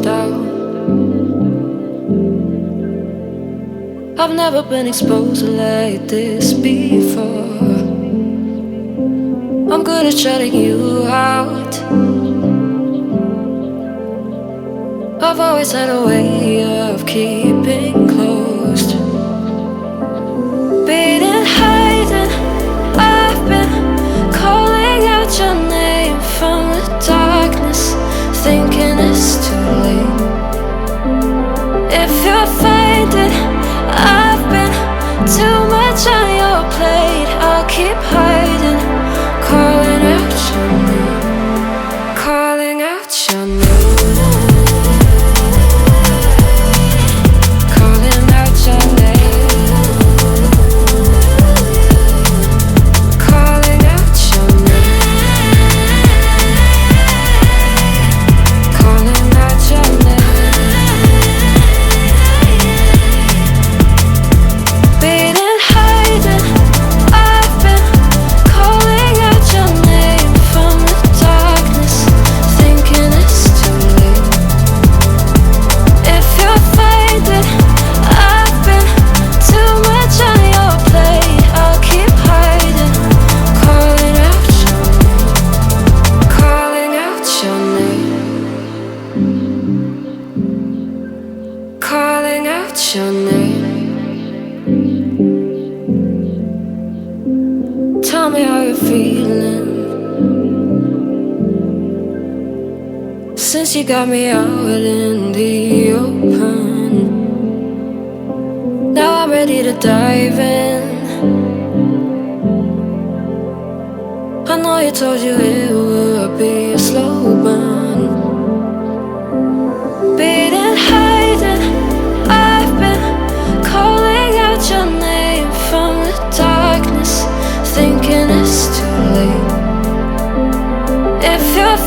closed out. I've never been exposed like this before. I'm good at shutting you out. I've always had a way of keeping closed. Beating, hiding, I've been calling out your name from the darkness, thinking it's too late. If you're finding I've been too much on your plate, I'll keep hiding, calling out your name, calling out your name. Calling out your name. Tell me how you're feeling since you got me out in the open. Now I'm ready to dive in. I know you told you it would be a slow burn. Beating, hiding, I've been calling out your name from the darkness, thinking it's too late. If you're